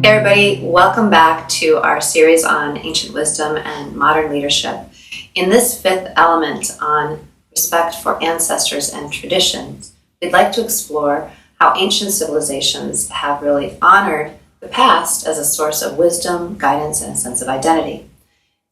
Hey everybody, welcome back to our series on ancient wisdom and modern leadership. In this fifth element on respect for ancestors and traditions, we'd like to explore how ancient civilizations have really honored the past as a source of wisdom, guidance, and a sense of identity.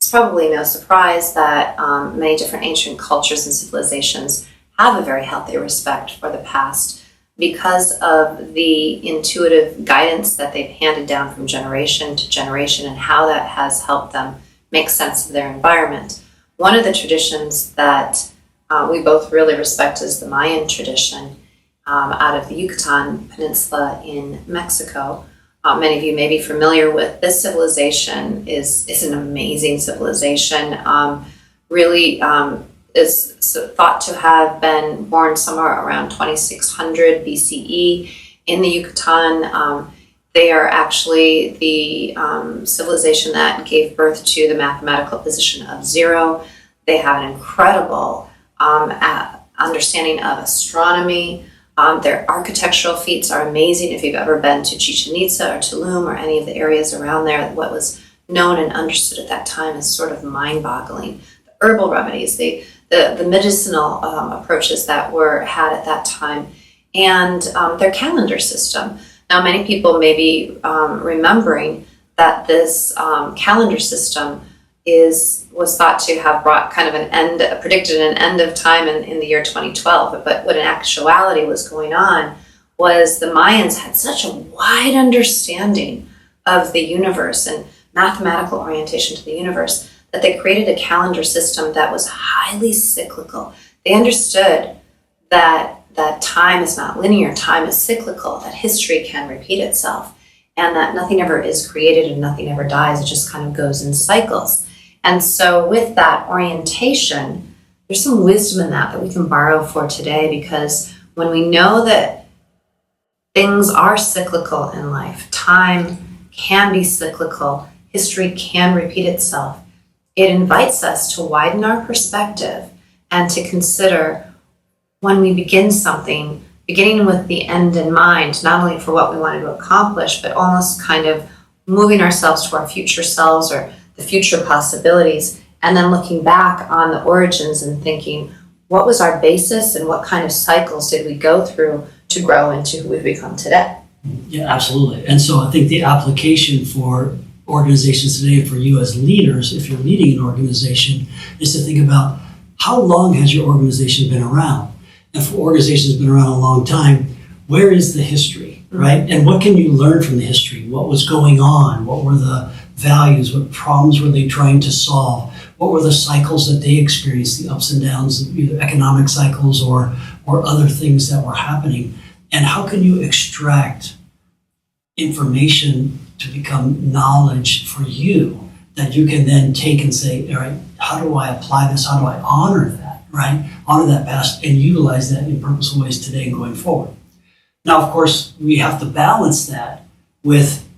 It's probably no surprise that many different ancient cultures and civilizations have a very healthy respect for the past because of the intuitive guidance that they've handed down from generation to generation and how that has helped them make sense of their environment. One of the traditions that we both really respect is the Mayan tradition out of the Yucatan Peninsula in Mexico. Many of you may be familiar with this civilization. Is an amazing civilization. Is thought to have been born somewhere around 2600 BCE in the Yucatan. They are actually the civilization that gave birth to the mathematical position of zero. They have an incredible understanding of astronomy. Their architectural feats are amazing. If you've ever been to Chichen Itza or Tulum or any of the areas around there, what was known and understood at that time is sort of mind-boggling. The herbal remedies, the medicinal approaches that were had at that time, and their calendar system. Now, many people may be remembering that this calendar system was thought to have brought kind of predicted an end of time in the year 2012. But what in actuality was going on was the Mayans had such a wide understanding of the universe and mathematical orientation to the universe that they created a calendar system that was highly cyclical. They understood that time is not linear, time is cyclical, that history can repeat itself, and that nothing ever is created and nothing ever dies. It just kind of goes in cycles. And so with that orientation, there's some wisdom in that we can borrow for today, because when we know that things are cyclical in life, time can be cyclical, history can repeat itself, it invites us to widen our perspective and to consider when we begin something, beginning with the end in mind, not only for what we wanted to accomplish, but almost kind of moving ourselves to our future selves or the future possibilities, and then looking back on the origins and thinking, what was our basis and what kind of cycles did we go through to grow into who we've become today? Yeah, absolutely. And so I think the application for organizations today, for you as leaders, if you're leading an organization, is to think about how long has your organization been around? And for organizations that have been around a long time, where is the history, right? And what can you learn from the history? What was going on? What were the values? What problems were they trying to solve? What were the cycles that they experienced, the ups and downs, either economic cycles or other things that were happening? And how can you extract information to become knowledge for you that you can then take and say, all right, how do I apply this? How do I honor that, right? Honor that past and utilize that in purposeful ways today and going forward. Now, of course, we have to balance that with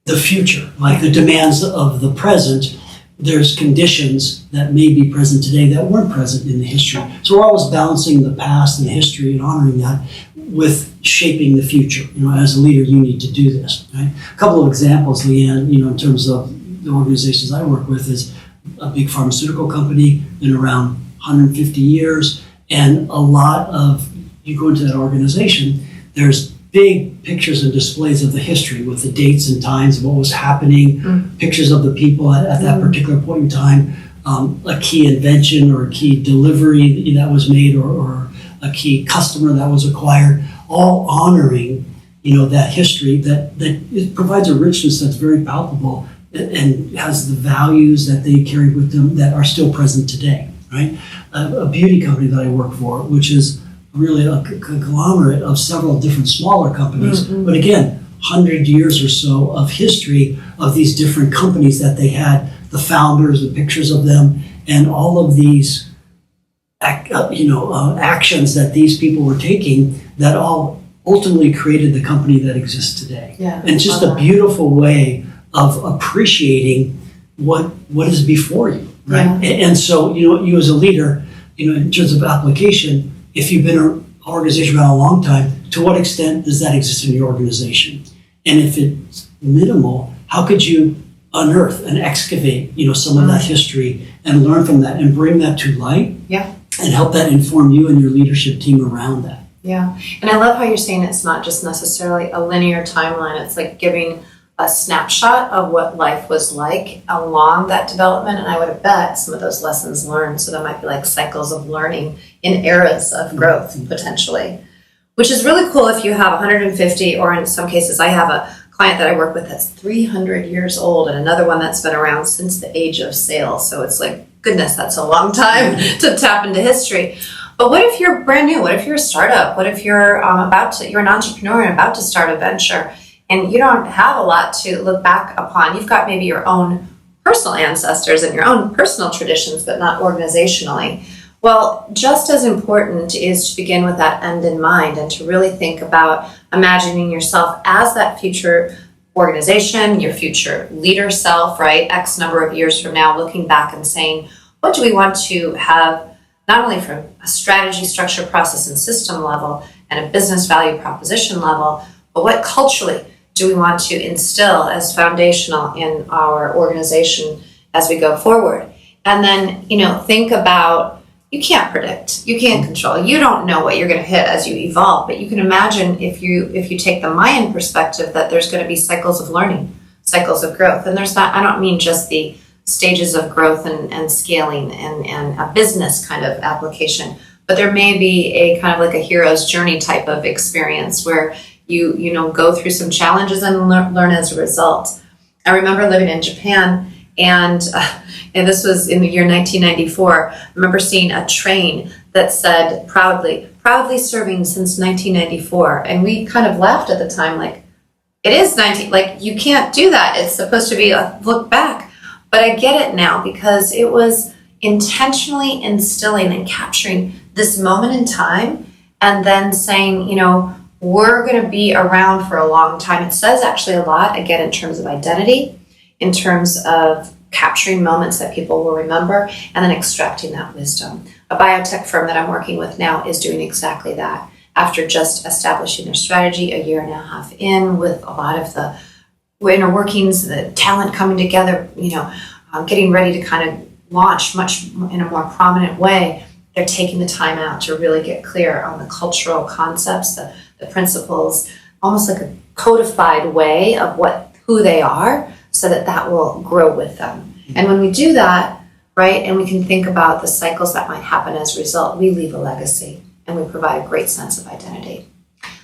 the future, like the demands of the present. There's conditions that may be present today that weren't present in the history. So we're always balancing the past and the history and honoring that with shaping the future. As a leader, you need to do this, right? A couple of examples, Leanne, in terms of the organizations I work with, is a big pharmaceutical company, been around 150 years, and a lot of, you go into that organization, there's big pictures and displays of the history with the dates and times of what was happening, pictures of the people at that particular point in time, a key invention or a key delivery that was made or a key customer that was acquired, all honoring, that history that it provides a richness that's very palpable and has the values that they carried with them that are still present today, right? A beauty company that I work for, which is really a conglomerate of several different smaller companies, but again, 100 years or so of history of these different companies that they had, the founders, the pictures of them, and all of these actions that these people were taking that all ultimately created the company that exists today. Yeah, and just a beautiful way of appreciating what is before you, right? Yeah. And so, you as a leader, in terms of application, if you've been an organization around a long time, to what extent does that exist in your organization? And if it's minimal, how could you unearth and excavate, some of that history and learn from that and bring that to light? Yeah. And help that inform you and your leadership team around that. Yeah. And I love how you're saying it's not just necessarily a linear timeline. It's like giving a snapshot of what life was like along that development. And I would have bet some of those lessons learned. So there might be like cycles of learning in eras of growth potentially, which is really cool if you have 150, or in some cases, I have a client that I work with that's 300 years old and another one that's been around since the age of sail. So it's like, goodness, that's a long time to tap into history. But what if you're brand new? What if you're a startup? What if you're you're an entrepreneur and about to start a venture and you don't have a lot to look back upon? You've got maybe your own personal ancestors and your own personal traditions, but not organizationally. Well, just as important is to begin with that end in mind and to really think about imagining yourself as that future organization, your future leader self, right? X number of years from now, looking back and saying, what do we want to have, not only from a strategy, structure, process, and system level and a business value proposition level, but what culturally do we want to instill as foundational in our organization as we go forward? And then, think about, you can't predict, you can't control, you don't know what you're going to hit as you evolve, but you can imagine if you take the Mayan perspective that there's going to be cycles of learning, cycles of growth. And there's not, I don't mean just the stages of growth and scaling and a business kind of application, but there may be a kind of like a hero's journey type of experience where you go through some challenges and learn as a result. I remember living in Japan, and this was in the year 1994. I remember seeing a train that said proudly serving since 1994. And we kind of laughed at the time, like, it is you can't do that. It's supposed to be a look back. But I get it now because it was intentionally instilling and capturing this moment in time and then saying, we're going to be around for a long time. It says actually a lot, again, in terms of identity, in terms of capturing moments that people will remember, and then extracting that wisdom. A biotech firm that I'm working with now is doing exactly that. After just establishing their strategy a year and a half in, with a lot of the inner workings, the talent coming together, getting ready to kind of launch much in a more prominent way, they're taking the time out to really get clear on the cultural concepts, the principles, almost like a codified way of who they are, so that will grow with them. And when we do that, right, and we can think about the cycles that might happen as a result, we leave a legacy and we provide a great sense of identity.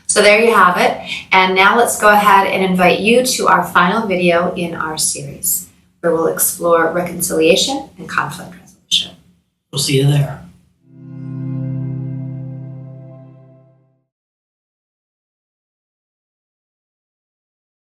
So there you have it. And now let's go ahead and invite you to our final video in our series, where we'll explore reconciliation and conflict resolution. We'll see you there.